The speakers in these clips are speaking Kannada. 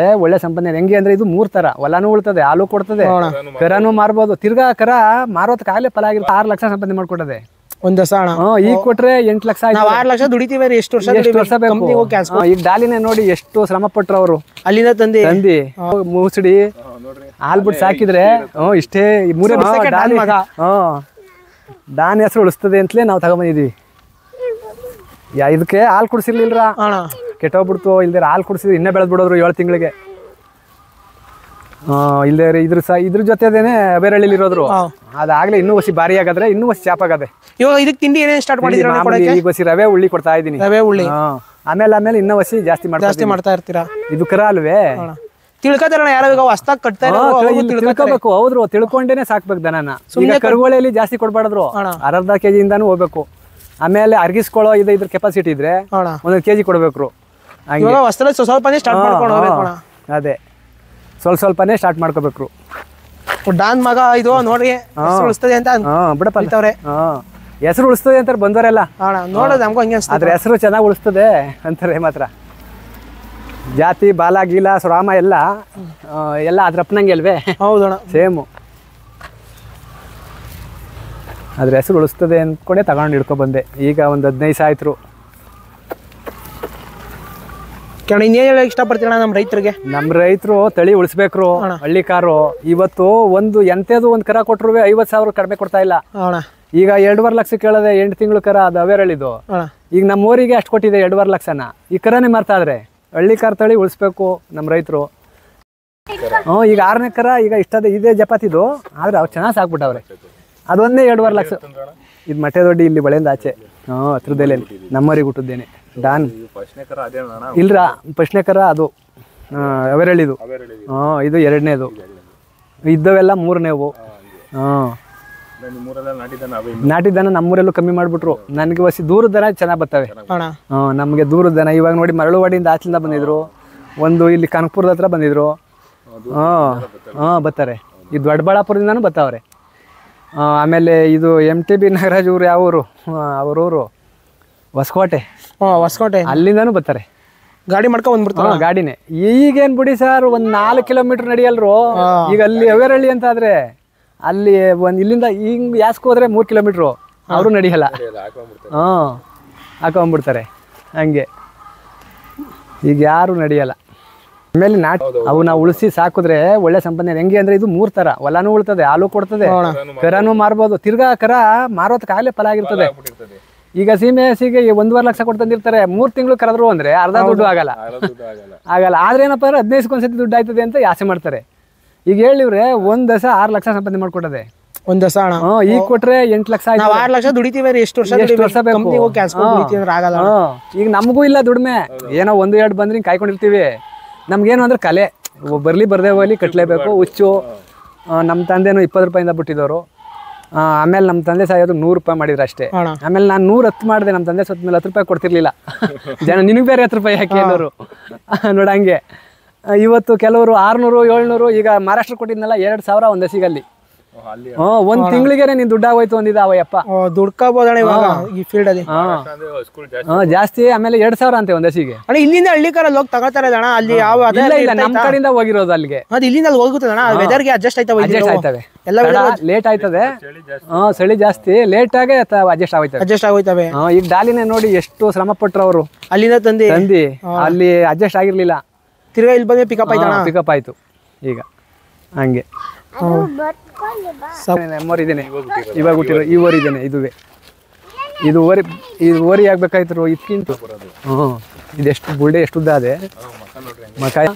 ಒಳ್ಳೆ ಸಂಪಾದನೆ ಹೆಂಗೆ ಅಂದ್ರೆ ಇದು 3 ತರ ಹೊಲನೂ ಉಳ್ತದೆ, ಹಾಲು ಕೊಡ್ತದೆ, ಕರನೂ ಮಾರ್ಬೋದು, ತಿರ್ಗಾ ಕರ ಮಾರೋದಕ್ಕಾಗಲೇ ಫಲ ಆಗಿರುತ್ತೆ. 6 ಲಕ್ಷ ಸಂಪಾದನೆ ಮಾಡ್ಕೊಟ್ಟದೆ ಒಂದ್ ದಸ ಅಣ್ಣ. ಈಗ ಕೊಟ್ರೆ 8 ಲಕ್ಷ ಆಯ್ತು. 6 ಲಕ್ಷ ದುಡಿತೀವಿ, ಎಷ್ಟು ವರ್ಷ ಬೇಕು. ಈಗ ಡಾಲಿನೇ ನೋಡಿ ಎಷ್ಟು ಶ್ರಮ ಪಟ್ರು ಅವರು, ಅಲ್ಲಿಂದ ತಂದಿ ಮೂಸಡಿ ಹಾಲ್ ಬಿಟ್ಟು ಸಾಕಿದ್ರೆ ಇಷ್ಟೇ 3 ಡಾನ್ ಹೆಸರು ಉಳಿಸ್ತದೆ ಅಂತಲೇ ನಾವು ತಗೊಂಬಂದಿದೀವಿ. ಇದಕ್ಕೆ ಹಾಲು ಕುಡಿಸಿರ್ಲಿಲ್ರ, ಕೆಟ್ಟೋಗ್ಬಿಡ್ತು. ಇಲ್ದೇ ಹಾಲು ಕುಡಿಸಿದ್ರೆ ಇನ್ನೇ ಬೆಳೆದ್ ಬಿಡೋದ್ರು 7 ತಿಂಗಳಿಗೆ. ಇಲ್ದೇ ಇದ್ರ ಜೊತೆದೇನೆ ಬೇರೆಹಳ್ಳಿಲಿ ಇರೋದ್ರು. ಅದಾಗ್ಲೇ ಇನ್ನೂ ಹೊಸಿ ಭಾರಿ ಆಗದ್ರೆ, ಇನ್ನೂ ಹೊಸಿ ಚಾಪ್ ಆಗದೆ. ಇವಾಗ ಇದಕ್ಕೆ ತಿಂಡಿ ಏನೇನು ಸ್ಟಾರ್ಟ್ ಮಾಡಿದ್ರಿ? ಈಗ ಹೊಸಿ ರವೆ ಉಳ್ಳಿ ಕೊಡ್ತಾ ಇದೀನಿ. ರವೆ ಉಳ್ಳಿ ಆಮೇಲೆ ಇನ್ನೂ ಹೊಸಿ ಜಾಸ್ತಿ ಮಾಡ್ತಾ ಇರ್ತೀರಾ. ಇದು ಕರ ಅಲ್ವೇ, ತಿಳ್ಕೊತಾರ ಯಾರೋ ಈಗ ಹೊಸ್ತಾಗ್ ಕಟ್ತಾ ತಿಳ್ಕೋಬೇಕು. ಹೌದ್ರು, ತಿಳ್ಕೊಂಡೇನೆ ಸಾಕ್ಬೇಕು ದನನ. ಈಗ ಕರುಗಳಲ್ಲಿ ಜಾಸ್ತಿ ಕೊಡ್ಬಾರ್ದ್ರು, ಅರ್ಧ ಕೆಜಿಯಿಂದಾನು ಹೋಗ್ಬೇಕು. ಆಮೇಲೆ ಅರ್ಗಿಸ್ಕೊಳ್ಳೋ ಇದ್ರ ಕೆಪಾಸಿಟಿ ಇದ್ರೆ 1 ಕೆಜಿ ಕೊಡ್ಬೇಕು. ಸ್ವಲ್ಪನೇ ಸ್ಟಾರ್ಟ್ ಮಾಡ್ಕೊಂಡು ಹೋಗ್ಬೇಕು. ಅದೇ ಸ್ವಲ್ಪನೇ ಸ್ಟಾರ್ಟ್ ಮಾಡ್ಕೋಬೇಕು. ಡಾನ್ ಮಗ ಇದು ನೋಡ್ರಿ ಉಳಿಸ್ತದೆ ಅಂತ ಬಿಡಪ್ಪ, ಹೆಸರು ಉಳಿಸ್ತದೆ ಅಂತಾರೆ ಬಂದವರೆಲ್ಲ. ನೋಡೋದು ನಮ್ಗೂ ಹಂಗೆ ಅದ್ರ ಹೆಸರು ಚೆನ್ನಾಗಿ ಉಳಿಸ್ತದೆ ಅಂತಾರೆ. ಮಾತ್ರ ಜಾತಿ ಬಾಲ ಗೀಲ ಶ್ರಾಮ ಎಲ್ಲ ಅದ್ರ ಅಪ್ಪನಂಗೆ ಅಲ್ವೇ? ಹೌದಣ್ಣ, ಸೇಮು. ಅದ್ರ ಹೆಸರು ಉಳಿಸ್ತದೆ ಅಂದ್ಕೊಂಡೆ ತಗೊಂಡು ಹಿಡ್ಕೊ ಬಂದೆ. ಈಗ ಒಂದು 15 ಸಾಯ್ತರು. ಇನ್ನೇನು ಹೇಳಕ್ ಇಷ್ಟಪಡ್ತೀರ ನಮ್ಮ ರೈತರಿಗೆ? ನಮ್ಮ ರೈತರು ತಳಿ ಉಳಿಸ್ಬೇಕ್ರು, ಹಳ್ಳಿ ಕಾರು. ಇವತ್ತು ಎಂತೇದು ಒಂದು ಕರ ಕೊಟ್ಟರು 50,000 ಕಡಿಮೆ ಕೊಡ್ತಾ ಇಲ್ಲ. ಈಗ 2.5 ಲಕ್ಷ ಕೇಳದೆ 8 ತಿಂಗಳು ಕರ, ಅದು ಅವೇರಳಿದು. ಈಗ ನಮ್ಮೂರಿಗೆ ಅಷ್ಟು ಕೊಟ್ಟಿದೆ 2.5 ಲಕ್ಷನ. ಈ ಕರನೇ ಮಾರ್ತಾ ಇದ್ರೆ ಹಳ್ಳಿ ಕಾರ್ ತಳಿ ಉಳಿಸ್ಬೇಕು ನಮ್ಮ ರೈತರು. ಈಗ 6ನೇ ಕರ ಈಗ ಇದೇ ಜಪಾತಿದು, ಆದ್ರೆ ಅವ್ರು ಚೆನ್ನಾಗಿ ಸಾಕ್ಬಿಟ್ಟವ್ರೆ. ಅದೊಂದೇ 2.5 ಲಕ್ಷ. ಇದು ಮಟ್ಟೆ ದೊಡ್ಡಿ ಇಲ್ಲಿ ಬಳೆಯಿಂದ ಆಚೆ ಹತ್ರದಲ್ಲೇ ನಮ್ಮರಿಗೆ ಹುಟ್ಟಿದ್ದೇನೆ. ಡಾನ್ ಇಲ್ರ, ಫಸ್ಟ್ನೇ ಕರ ಅದು ಅವೇರಳಿದು. ಇದು 2ನೇದು. ಇದ್ದವೆಲ್ಲ 3ನೇವು. ನಾಟಿದನ ನಮ್ಮೂರಲ್ಲೂ ಕಮ್ಮಿ ಮಾಡ್ಬಿಟ್ರು. ನನಗೆ ಹೊಸಿ ದೂರದ ದನ ಚೆನ್ನಾಗಿ ಬರ್ತವೆ. ನಮಗೆ ದೂರದ ದನ ಇವಾಗ ನೋಡಿ ಮರಳುವಾಡಿಯಿಂದ ಆಚೆಯಿಂದ ಬಂದಿದ್ರು, ಒಂದು ಇಲ್ಲಿ ಕನಕಪುರದ ಹತ್ರ ಬಂದಿದ್ರು. ಬರ್ತಾರೆ. ಇದು ದೊಡ್ಡಬಳ್ಳಾಪುರದಿಂದನೂ ಬರ್ತಾವ್ರೆ. ಆಮೇಲೆ ಇದು MTB ನಾಗರಾಜ್ ಊರು, ಯಾವ ಊರು ಅವರೂರು? ಹೊಸಕೋಟೆ. ಅಲ್ಲಿಂದನೂ ಬರ್ತಾರೆ. ಗಾಡಿ ಮಾಡ್ಕೊಂಡ್ ಬಂದ್ಬಿಡ್ತಾರ. ಗಾಡಿನೇ. ಈಗೇನ್ ಬಿಡಿ ಸರ್, 4 ಕಿಲೋಮೀಟರ್ ನಡಿಯಲ್ರು. ಈಗ ಅಲ್ಲಿ ಅವೇರಳ್ಳಿ ಅಂತ ಆದ್ರೆ ಅಲ್ಲಿ ಇಲ್ಲಿಂದ ಹಿಂಗ್ ಯಾಸ್ಕ್ ಹೋದ್ರೆ 3 ಕಿಲೋಮೀಟ್ರು, ಅವರು ನಡಿಯಲ್ಲ. ಹಾಕೊಂಡ್ಬಿಡ್ತಾರೆ ಹಂಗೆ. ಈಗ ಯಾರು ನಡಿಯಲ್ಲ. ಆಮೇಲೆ ಅವು ನಾವು ಉಳಿಸಿ ಸಾಕಿದ್ರೆ ಒಳ್ಳೆ ಸಂಪಾದನೆ. ಹೆಂಗೆ ಅಂದ್ರೆ ಇದು 3 ತರ ಹೊಲನೂ ಉಳ್ತದೆ, ಹಾಲು ಕೊಡ್ತದೆ, ಕರನೂ ಮಾರ್ಬೋದು, ತಿರ್ಗಾ ಕರ ಮಾರೋದಕ್ಕಾಗಲೇ ಫಲ ಆಗಿರ್ತದೆ. ಈಗ ಸೀಮೆ ಹಸಿಗೆ 1.5 ಲಕ್ಷ ಕೊಟ್ಟು ತಂದಿರ್ತಾರೆ, 3 ತಿಂಗಳು ಕರೆದ್ರು ಅಂದ್ರೆ ಅರ್ಧ ದುಡ್ಡು ಆಗಲ್ಲ. ಆದ್ರೆ ಏನಪ್ಪ ಅಂದ್ರೆ 15 ಒಂದ್ಸತಿ ದುಡ್ಡು ಆಯ್ತದೆ ಅಂತ ಆಸೆ ಮಾಡ್ತಾರೆ. ಈಗ ಹೇಳಿವ್ರೆ ಒಂದ್ ದಸ 6 ಲಕ್ಷ ಸಂಪಾದನೆ ಮಾಡ್ಕೊಟ್ಟದೆ. ಒಂದ್ ದಸ ಅಣ್ಣ. ಈಗ ಕೊಟ್ರೆ 8 ಲಕ್ಷ ಆಯ್ತು. 6 ಲಕ್ಷ ದುಡಿತೀವಿ, ಎಷ್ಟು ವರ್ಷ ಬೇಕು? ಈಗ ನಮಗೂ ಇಲ್ಲ ದುಡಿಮೆ. ಏನೋ 1-2 ಬಂದ್ರೆ ಕಾಯ್ಕೊಂಡಿರ್ತೀವಿ. ನಮ್ಗೇನು ಅಂದ್ರೆ ಕಲೆ, ಬರ್ಲಿ ಬರ್ದೇ ಹೋಗ್ಲಿ ಕಟ್ಲೇಬೇಕು. ಹುಚ್ಚು. ನಮ್ಮ ತಂದೆನೂ 20 ರೂಪಾಯಿಂದ ಬಿಟ್ಟಿದ್ದವರು. ಆಮೇಲೆ ನಮ್ಮ ತಂದೆ ಸಾಯೋದು 100 ರೂಪಾಯಿ ಮಾಡಿದ್ರು ಅಷ್ಟೇ. ಆಮೇಲೆ ನಾನು 110 ಮಾಡಿದೆ. ನಮ್ಮ ತಂದೆ ಸತ್ತ ಮೇಲೆ 10 ರೂಪಾಯಿ ಕೊಡ್ತಿರ್ಲಿಲ್ಲ ಜನ. ನಿನಗೆ ಬೇರೆ 10 ರೂಪಾಯಿ ಹಾಕಿ ಅನ್ನೋರು ನೋಡಂಗೆ. ಇವತ್ತು ಕೆಲವರು 600, 700. ಈಗ ಮಹಾರಾಷ್ಟ್ರ ಕೊಟ್ಟಿದ್ನಲ್ಲ 2,000 ಒಂದೇ ಸಿಗಲ್ಲಿ. 1 ತಿಂಗಳಿಗೆ ನೀನ್ ದುಡ್ಡಾಗೋಯ್ತು ಅಂದಿದ್ದ ಅವಯ್ಯಪ್ಪ. ದುಡ್ಕೋಬೋದಣ್ಣ ಇವಾಗ ಈ ಫೀಲ್ಡ್ ಅಲ್ಲಿ ಜಾಸ್ತಿ. ಆಮೇಲೆ 2,000 ಅಂತೆ ಒಂದೇ ಸಿಗೆ. ಇಲ್ಲಿಂದ ಹಳ್ಳಿ ಕಾರಲ್ಲಿ ಹೋಗಿ ತಗೋತಾರೆ ಅಣ್ಣ. ಅಲ್ಲಿ ಯಾವ ಇಲ್ಲ, ನಮ್ಮ ಕಡೆಯಿಂದ ಹೋಗಿರೋದು ಅಲ್ಲಿಗೆ. ಅದು ಇಲ್ಲಿಂದ ಅಲ್ಲಿ ಹೋಗುತ್ತೆ ಅಣ್ಣ. ವೆದರ್ಗೆ ಅಡ್ಜಸ್ಟ್ ಆಯ್ತವೆ ಎಲ್ಲ. ಲೇಟ್ ಆಯ್ತದೆ. ಚಳಿ ಜಾಸ್ತಿ, ಲೇಟ್ ಆಗಿ ಅಡ್ಜಸ್ಟ್ ಆಗೋಯ್ತವೆ. ಈಗ ಡಾಲಿನೇ ನೋಡಿ ಎಷ್ಟು ಶ್ರಮ ಪಟ್ರು ಅವರು. ಅಲ್ಲಿಂದ ತಂದಿ ಅಲ್ಲಿ ಅಡ್ಜಸ್ಟ್ ಆಗಿರ್ಲಿಲ್ಲ. ತಿರ್ಗಾ ಇಲ್ಲಿ ಬಂದ್ರೆ ಪಿಕಪ್ ಆಯ್ತು. ಈಗ ಹಂಗೆ ಇದೇನೆ ಇವಾಗ ಹುಟ್ಟಿರೋ ಈ ಓರಿ ಇದೇನೆ. ಇದು ಓರಿ ಆಗ್ಬೇಕಾಯ್ತು ಇದಕ್ಕಿಂತ. ಇದೆಷ್ಟು ಬುಲ್ಡೆ ಎಷ್ಟು ಉದ್ದ ಅದೇ ಮಕಾಯಿ.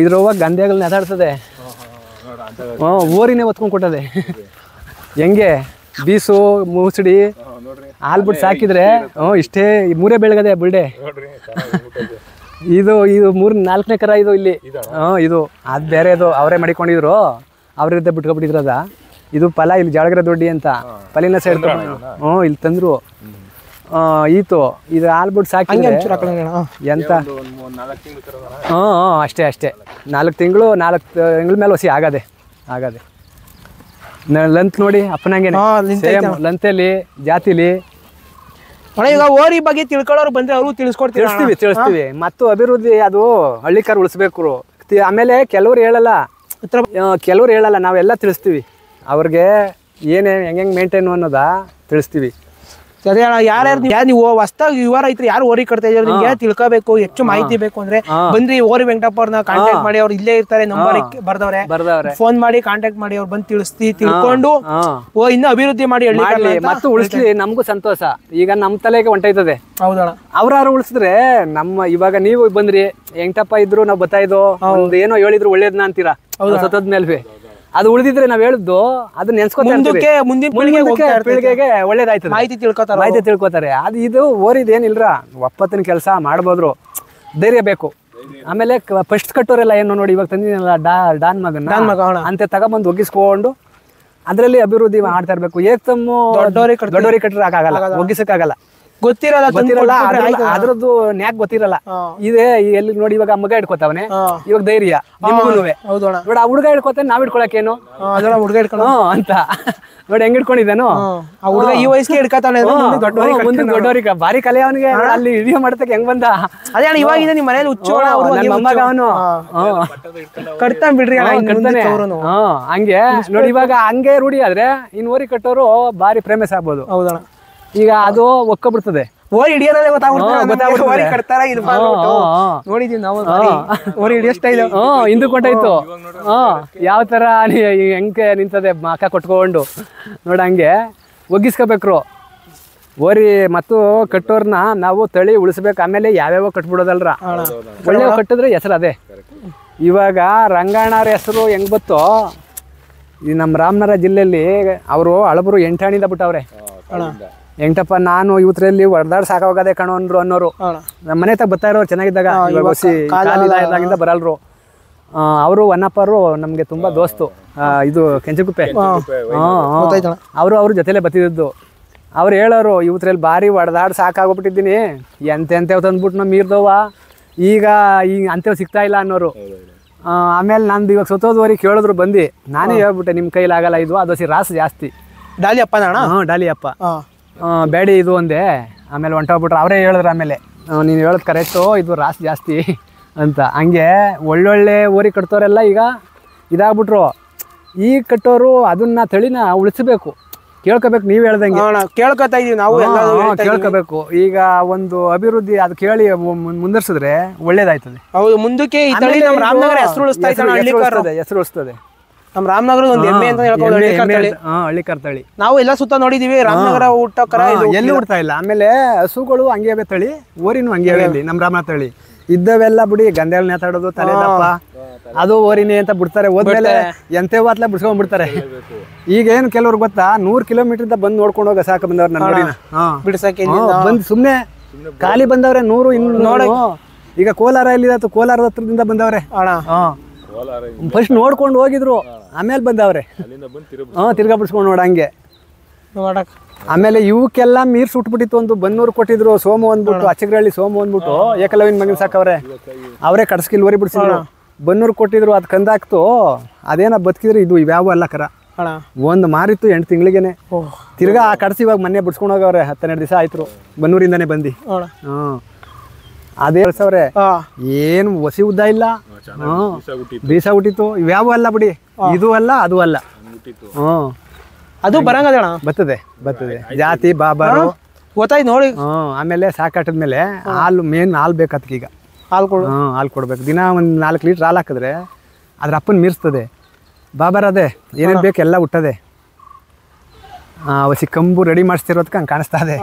ಇದ್ರೊಳಗ ಗಂಧೆಗಳನ್ನ ಎದಾಡ್ತದೆ. ಓರಿನೇ ಹೊತ್ಕೊಂಡ್ ಕೊಟ್ಟದೆ. ಹೆಂಗೆ ಬೀಸು ಮೂಸಡಿ ಹಾಲ್ ಬಿಟ್ಟು ಸಾಕಿದ್ರೆ ಇಷ್ಟೇ 3 ಬೆಳಗದೆ ಬುಲ್ಡೆ. ಇದು 4ನೇ ಕರ ಇದು ಇಲ್ಲಿ. ಇದು ಅದು ಬೇರೆ, ಅದು ಅವರೇ ಮಾಡಿಕೊಂಡಿದ್ರು, ಅವ್ರದ್ದೇ ಬಿಟ್ಕೊಬಿಟ್ಟಿದ್ರದ. ಇದು ಫಲ ಇಲ್ಲಿ ಜಾಳಗರ ದೊಡ್ಡಿ ಅಂತ ಪಲಿನ ಸೈಡ್ ಇಲ್ಲಿ ತಂದ್ರು. ಈತು ಇದು ಹಾಲ್ ಬಿಟ್ಟು ಸಾಕಿ ಎಂತ. ಅಷ್ಟೇ 4 ತಿಂಗಳು ಮೇಲೆ ಹೊಸಿ ಆಗದೆ. ಲಂತ್ ನೋಡಿ ಅಪ್ಪನಂಗೆ ಸೇಮ್ ಲಂತಲ್ಲಿ ಜಾತಿಲಿ ಅಣ್ಣ ಈಗ ಓರಿ ಬಗ್ಗೆ ತಿಳ್ಕೊಳ್ಳೋರು ಬಂದ್ರೆ ಅವರು ತಿಳಿಸ್ತೀವಿ. ಮತ್ತು ಅಭಿವೃದ್ಧಿ ಅದು ಹಳ್ಳಿಕಾರ್ ಉಳಿಸ್ಬೇಕು. ಆಮೇಲೆ ಕೆಲವ್ರು ಹೇಳಲ್ಲ, ನಾವೆಲ್ಲ ತಿಳಿಸ್ತೀವಿ ಅವ್ರಿಗೆ ಏನೇ ಹೆಂಗ್ ಮೇಂಟೈನ್ ಅನ್ನೋದ ತಿಳಿಸ್ತೀವಿ. ಅದೇ ಅಣ್ಣ, ಯಾರ್ಯಾರು ನೀವು ಹೊಸ್ದಾಗಿ ಯುವ ರೈತರು ಯಾರು ಓರಿ ಕಟ್ತಾ ಇದ್ದಾರೆ ನಿಮ್ಗೆ ತಿಳ್ಕೋಬೇಕು, ಹೆಚ್ಚು ಮಾಹಿತಿ ಬೇಕು ಅಂದ್ರೆ ಬಂದ್ರಿ ಓರಿ ವೆಂಕಟಪ್ಪ ಅವ್ರನ್ನ ಕಾಂಟ್ಯಾಕ್ಟ್ ಮಾಡಿ, ಅವ್ರು ಇಲ್ಲೇ ಇರ್ತಾರೆ, ನಂಬರ್ ಬರ್ದವ್ರೆ, ಫೋನ್ ಮಾಡಿ ಕಾಂಟ್ಯಾಕ್ಟ್ ಮಾಡಿ, ಅವ್ರು ಬಂದು ತಿಳ್ಕೊಂಡು ಇನ್ನು ಅಭಿವೃದ್ಧಿ ಮಾಡಿ ಮತ್ತು ಉಳಿಸ್ಲಿ. ನಮಗೂ ಸಂತೋಷ. ಈಗ ನಮ್ ತಲೆಗೆ ಹೊಂಟೈತದೆ. ಹೌದಣ್ಣ, ಅವ್ರಾರು ಉಳಿಸಿದ್ರೆ ನಮ್ಮ ಇವಾಗ ನೀವು ಬಂದ್ರಿ ವೆಂಕಟಪ್ಪ ಇದ್ರು ನಾವು ಬರ್ತಾ ಇದ್ದೋ ಒಂದ್ ಏನೋ ಹೇಳಿದ್ರು ಒಳ್ಳೇದ್ನ ಅಂತೀರಾ ಸತ್ತದ ಮೇಲ್ವೆ. ಅದು ಉಳಿದಿದ್ರೆ ನಾವ್ ಹೇಳಿದ್ದು ಅದನ್ನ ನೆನ್ಸ್ಕೊತಾರೆ, ಪೀಳಿಗೆಗೆ ಒಳ್ಳೇದಾಯ್ತದೆ, ಮಾಹಿತಿ ತಿಳ್ಕೊತಾರೆ. ಅದು ಇದು ಓರಿದ್ ಏನಿಲ್ರ, ಒಪ್ಪತ್ತಿನ ಕೆಲಸ ಮಾಡ್ಬೋದ್ರು, ಧೈರ್ಯ ಬೇಕು. ಆಮೇಲೆ ಫಸ್ಟ್ ಕಟ್ಟೋರೆಲ್ಲ ಏನು ನೋಡಿ ಇವಾಗ ತಂದಿನಲ್ಲ ಡಾನ್ ಮಗ ಅಂತ ತಗೊಂಬಂದು ಒಗ್ಗಿಸ್ಕೊಂಡು ಅದ್ರಲ್ಲಿ ಅಭಿವೃದ್ಧಿ ಮಾಡ್ತಾ ಇರ್ಬೇಕು. ಏಕ್ತಮ್ಮು ದೊಡ್ಡೋರಿ ಕಟ್ಟರೆ ಆಗಲ್ಲ, ಒಗ್ಗಿಸಕ್ಕಾಗಲ್ಲ, ಗೊತ್ತಿರಲ್ಲ ಅದ್ರದ್ದು ನ್ಯಾಕ್ ಗೊತ್ತಿರಲ್ಲ. ಇದೆ ಎಲ್ಲಿ ನೋಡಿ ಇವಾಗ ಮಗ ಹಿಡ್ಕೊತಾವನೆ, ಇವಾಗ ಧೈರ್ಯ ನಿಮ್ಗುನುವೆ ನೋಡ. ಆ ಹುಡುಗ ಹಿಡ್ಕೊತಾನೆ, ನಾವ್ ಹಿಡ್ಕೊಳಕೇನು ಹುಡುಗ ಹಿಡ್ಕೊಂಡು ಅಂತ ನೋಡಿ ಹೆಂಗ್ ಹಿಡ್ಕೊಂಡಿದ್ದಾನು. ಹುಡುಗ ಈ ವಯಸ್ಸಿಗೆ ಹಿಡ್ಕೊತಾನೆ, ಮುಂದೆ ದೊಡ್ಡವ್ರಿಗೆ ಭಾರಿ ಕಲೆ ಅವನಿಗೆ. ಅಲ್ಲಿ ವಿಡಿಯೋ ಮಾಡ್ತಕ್ಕೆ ಹೆಂಗ್ ಬಂದ. ಅದೇ ಅಣ್ಣ, ಇವಾಗ ನಿಮ್ಮ ಮನೇಲಿ ಹುಚ್ಚೋಣ ಮೊಮ್ಮಗ ಅವನು ಕಟ್ತಾನೆ ಬಿಡ್ರಿ ಕಟ್ತಾನೆ. ಹಂಗೆ ನೋಡಿ ಇವಾಗ ಹಂಗೆ ರೂಢಿ ಆದ್ರೆ ಇನ್ ಓರಿ ಕಟ್ಟೋರು ಭಾರಿ ಫೇಮಸ್ ಆಗ್ಬೋದು. ಹೌದಣ್ಣ, ಈಗ ಅದು ಒಕ್ಕೊಬಿಡ್ತದೆ. ಓರಿ ಹಿಡಿಯೋದೇ ನೋಡಿದೀವಿ ನಾವು, ಓರಿ ಹಿಡಿಯೋ ಸ್ಟೈಲ್ ಹಿಂದೂ ಕೊಟ್ಟಾಯ್ತು. ಯಾವ ತರ ಹೆಂಗೆ ನಿಂತದೆ ಮಕ್ಕ ಕೊಟ್ಕೊಂಡು ನೋಡ, ಹಂಗೆ ಒಗ್ಗಿಸ್ಕೋಬೇಕ್ರು ಓರಿ. ಮತ್ತು ಕಟ್ಟೋರ್ನ ನಾವು ತಳಿ ಉಳಿಸ್ಬೇಕು. ಆಮೇಲೆ ಯಾವ್ಯಾವ ಕಟ್ಬಿಡೋದಲ್ರ, ಒಳ್ಳೆ ಕಟ್ಟಿದ್ರೆ ಹೆಸರು ಅದೇ. ಇವಾಗ ರಂಗಣ್ಣವ್ರ ಹೆಸರು ಹೆಂಗ್ ಬತ್ತೋ, ಈ ನಮ್ಮ ರಾಮನಗರ ಜಿಲ್ಲೆಯಲ್ಲಿ ಅವರು ಹಳಬರು ಎಂಟಾಣಿಂದ ಬಿಟ್ಟವ್ರೆ. ವೆಂಕಟಪ್ಪ ನಾನು ಇವತ್ರಲ್ಲಿ ಹೊಡೆದಾಡ್ ಸಾಕಾಗದೆ ಕಣೋ ಅನ್ನೋರು. ನಮ್ಮ ಮನೆ ತಗ ಬರ್ತಾ ಇರೋರು ಚೆನ್ನಾಗಿದ್ದಾಗ, ಕಾಲಿದಾಗಿಂದ ಬರಲ್ರು. ಅವರು ವನ್ನಪ್ಪರು ನಮ್ಗೆ ತುಂಬಾ ದೋಸ್ತು. ಇದು ಕೆಂಚಗುಪ್ಪೆ, ಅವ್ರ ಜೊತೆಲೆ ಬತ್ತಿದ್ದು. ಅವ್ರು ಹೇಳೋರು ಇವತ್ರಲ್ಲಿ ಭಾರಿ ಹೊಡೆದಾಡ್ ಸಾಕಾಗೋಗ್ಬಿಟ್ಟಿದ್ದೀನಿ, ಎಂತೆಂತವ್ ತಂದ್ಬಿಟ್ಟು ನಮ್ಮ ಮೀರ್ದವ, ಈಗ ಅಂತೇವ್ ಸಿಗ್ತಾ ಇಲ್ಲ ಅನ್ನೋರು. ಆಮೇಲೆ ನಂದು ಇವಾಗ ಸೊತ್ತೋದ್ವರಿ ಕೇಳಿದ್ರು ಬಂದು, ನಾನೇ ಹೇಳ್ಬಿಟ್ಟೆ ನಿಮ್ಮ ಕೈಲಾಗಲ್ಲ, ಇದು ಅದೋಸಿ ರಾಸು ಜಾಸ್ತಿ. ಡಾಲಿ ಅಪ್ಪ ಡಾಲಿ ಅಪ್ಪ ಬೇಡಿ ಇದು ಒಂದೇ. ಆಮೇಲೆ ಹೊಂಟೋಗ್ಬಿಟ್ರು. ಅವರೇ ಹೇಳಿದ್ರು ಆಮೇಲೆ, ನೀನು ಹೇಳೋದು ಕರೆಕ್ಟು, ಇದು ರಾಸು ಜಾಸ್ತಿ ಅಂತ. ಹಂಗೆ ಒಳ್ಳೊಳ್ಳೆ ಓರಿ ಕಟ್ತೋರೆಲ್ಲ ಈಗ ಇದಾಗ್ಬಿಟ್ರು. ಈ ಕಟ್ಟೋರು ಅದನ್ನ ತಳಿನ ಉಳಿಸ್ಬೇಕು, ಕೇಳ್ಕೋಬೇಕು. ನೀವು ಹೇಳ್ದಂಗೆ ಕೇಳ್ಕೊತಾ ಇದೀವಿ ನಾವು, ಕೇಳ್ಕೋಬೇಕು. ಈಗ ಒಂದು ಅಭಿವೃದ್ಧಿ ಅದು ಕೇಳಿ ಮುಂದರ್ಸಿದ್ರೆ ಒಳ್ಳೇದಾಯ್ತದೆ. ಹೌದು, ಮುಂದಕ್ಕೆ ಈ ತಳಿ ನಮ್ಮ ರಾಮನಗರ ಹೆಸರು ಉಳಿಸ್ತದೆ. ನಮ್ಮ ರಾಮನಗರ ಒಂದು ಎಮ್ಮೆ ಅಂತ ಹೇಳ್ಬೋದು, ಹಳ್ಳಿಕಾರ್ ತಳಿ. ನಾವು ಎಲ್ಲ ಸುತ್ತ ನೋಡಿದೀವಿ, ರಾಮನಗರ ಊಟ ಕರ ಎಲ್ಲಿ ಉಡ್ತಾ ಇಲ್ಲ. ಆಮೇಲೆ ಹಸುಗಳು ಹಂಗೆ ತಳಿ, ಓರಿನೂ ಹಂಗೆ ಇಲ್ಲಿ ನಮ್ಮ ರಾಮನಗರ ತಳಿ ಇದ್ದವೆಲ್ಲ ಬಿಡಿ. ಗಂಧೆಲ್ ನೇತಾಡೋದು, ತಲೆ ದಪ್ಪ, ಅದು ಓರಿನಿ ಅಂತ ಬಿಡ್ತಾರೆ. ಹೋದ್ಮೇಲೆ ಎಂತೆ ವಾತ್ಲ ಬಿಡ್ಸ್ಕೊಂಡ್ಬಿಡ್ತಾರೆ. ಈಗ ಏನು ಕೆಲವ್ರು ಗೊತ್ತಾ, 100 ಕಿಲೋಮೀಟರ್ ಬಂದು ನೋಡ್ಕೊಂಡು ಹೋಗ ಸಾಕ ಬಂದವ್ರು ನನ್ನ ಓರಿನ ಬಿಡ್ಸಕ್ಕೆ ಬಂದು ಸುಮ್ನೆ ಖಾಲಿ ಬಂದವ್ರೆ 100 200. ಈಗ ಕೋಲಾರ ಎಲ್ಲಿದಾತು, ಕೋಲಾರದ ಹತ್ರದಿಂದ ಬಂದವ್ರೆ. ಫಸ್ಟ್ ನೋಡ್ಕೊಂಡು ಹೋಗಿದ್ರು, ಆಮೇಲೆ ಬಂದವ್ರೆ. ತಿರ್ಗಾ ಬಿಡ್ಸ್ಕೊಂಡು ನೋಡಂಗೆ. ಆಮೇಲೆ ಇವಕ್ಕೆಲ್ಲ ಮೀರ್ ಸುಟ್ಬಿಟ್ಟಿತ್ತು. ಒಂದು ಬನ್ನೂರು ಕೊಟ್ಟಿದ್ರು, ಸೋಮು ಅಂದ್ಬಿಟ್ಟು, ಅಚ್ಚಗ್ರಹಳ್ಳಿ ಸೋಮು ಅಂದ್ಬಿಟ್ಟು ಏಕಲವಿನ ಮಗನ ಸಾಕವ್ರೆ. ಅವರೇ ಕಡ್ಸ್ಕಿಲ್ ಓರಿ ಬಿಡ್ಸಿದ್ರು. ಬನ್ನೂರು ಕೊಟ್ಟಿದ್ರು, ಅದು ಕಂದಾಕ್ತು. ಅದೇನ ಬದುಕಿದ್ರು. ಇದು ಇವ್ಯಾವ ಅಲ್ಲ ಕರ, ಒಂದು ಮಾರಿತ್ತು 8 ತಿಂಗಳಿಗೆನೆ. ತಿರ್ಗಾ ಆ ಕಡ್ಸಿ ಇವಾಗ ಮೊನ್ನೆ ಬಿಡ್ಸ್ಕೊಂಡು ಹೋಗವ್ರೆ. 12 ದಿವಸ ಆಯ್ತು ಬನ್ನೂರಿಂದಾನೆ ಬಂದು. ಅದೇ ಹೇಳ್ಸವ್ರೆ, ಏನು ಹೊಸಿ ಉದ್ದ ಇಲ್ಲ, ಬೀಸ ಹುಟ್ಟಿತ್ತು. ಇವ್ಯಾವ ಅಲ್ಲ ಬಿಡಿ, ಇದು ಅಲ್ಲ ಅದು ಅಲ್ಲ. ಅದು ಬರಂಗದ ಬರ್ತದೆ ಜಾತಿ ಬಾಬಾರು ಗೊತ್ತಾಯ್ತು ನೋಡಿ. ಆಮೇಲೆ ಸಾಕಾಟದ್ಮೇಲೆ ಹಾಲು ಮೇನ್ ಹಾಲು ಬೇಕತ್ಕ. ಈಗ ಹಾಲು ಕೊಡ್ಬೇಕು. ದಿನ ಒಂದು 4 ಲೀಟ್ರ್ ಹಾಲು ಹಾಕಿದ್ರೆ ಅದ್ರ ಅಪ್ಪನ ಮೀರಿಸ್ತದೆ. ಬಾಬಾರ ಅದೇ ಏನೇನು ಬೇಕು ಎಲ್ಲ ಹುಟ್ಟದೆ. ಹೊಸಿ ಕಂಬು ರೆಡಿ ಮಾಡಿಸ್ತಿರೋದಕ್ಕೆ ಹಂಗೆ ಕಾಣಿಸ್ತಾ ಇದೆ.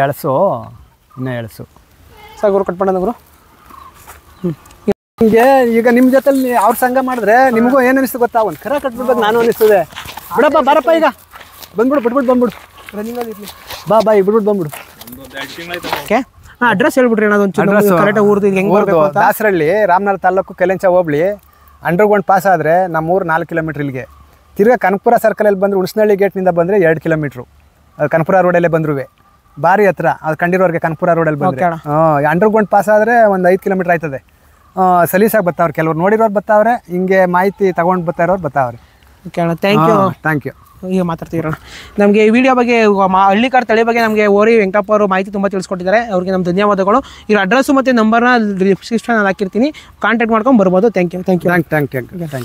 ಎಳಸು ಇನ್ನೂ ಎಳಸು ಸಾಕು ಕಟ್ಕೊಂಡ್ರು. ಹಿಂಗೆ ಈಗ ನಿಮ್ಮ ಜೊತೆಲಿ ಅವ್ರ ಸಂಘ ಮಾಡಿದ್ರೆ ನಿಮಗೂ ಏನು ಅನಿಸ್ತು ಗೊತ್ತಾ, ಒಂದು ಕರ ಕಟ್ಬಿಡ್ಬೇಕು ನಾನು ಅನಿಸ್ತದೆ. ಬಿಡಪ್ಪ ಬಾರಪ್ಪ, ಈಗ ಬಿಟ್ಬಿಡು ಬಾ ಈಗ ಬಿಟ್ಬಿಟ್ಟು ಬಂದ್ಬಿಡು. ಅಡ್ರೆಸ್ ಹೇಳ್ಬಿಟ್ರಿ ದಾಸರಳ್ಳಿ, ರಾಮನಗರ ತಾಲೂಕು, ಕೆಲೆಂಚ ಹೋಬಳಿ. ಅಂಡರ್ಗ್ರೌಂಡ್ ಪಾಸ್ ಆದರೆ ನಮ್ಮೂರು 4 ಕಿಲೋಮೀಟ್ರ್ ಇಲ್ಲಿಗೆ. ತಿರ್ಗಾ ಕನಕಪುರ ಸರ್ಕಲಲ್ಲಿ ಬಂದರೆ ಹುಣಸನಹಳ್ಳಿ ಗೇಟ್ನಿಂದ ಬಂದರೆ 2 ಕಿಲೋಮೀಟ್ರು. ಕನಕಪುರ ರೋಡಲ್ಲೇ ಬಂದ್ರು ಭಾರಿ ಹತ್ರ. ಅದು ಕಂಡಿರೋರಿಗೆ ಕನಕಪುರ ರೋಡಲ್ಲಿ ಬಂದರೆ. ಅಂಡರ್ಗ್ರೌಂಡ್ ಪಾಸ್ ಆದರೆ ಒಂದು 5 ಕಿಲೋಮೀಟ್ರ್ ಆಯ್ತದೆ. ಸಲೀಸಾಗಿ ಬರ್ತಾವ್ರೆ, ಕೆಲವ್ರು ನೋಡಿರೋರು ಬರ್ತಾವ್ರೆ, ಹಿಂಗೆ ಮಾಹಿತಿ ತಗೊಂಡು ಬರ್ತಾ ಇರೋರು ಬರ್ತಾವ್ರೆ. Thank you. ಈಗ ಮಾತಾಡ್ತಿರೋಣ. ನಮಗೆ ಈ ವಿಡಿಯೋ ಬಗ್ಗೆ ಹಳ್ಳಿಕಾರ್ ತಳಿ ಬಗ್ಗೆ ನಮಗೆ ಓರಿ ವೆಂಕಟಪ್ಪ ಅವರು ಮಾಹಿತಿ ತುಂಬ ತಿಳಿಸ್ಕೊಟ್ಟಿದ್ದಾರೆ. ಅವ್ರಿಗೆ ನಮ್ಮ ಧನ್ಯವಾದಗಳು. ಇವ್ರ ಅಡ್ರೆಸ್ಸು ಮತ್ತು ನಂಬರ್ನ ಡಿಸ್ಕ್ರಿಪ್ಷನಲ್ಲಿ ಹಾಕಿರ್ತೀನಿ, ಕಾಂಟ್ಯಾಕ್ಟ್ ಮಾಡ್ಕೊಂಡು ಬರ್ಬೋದು. Thank you.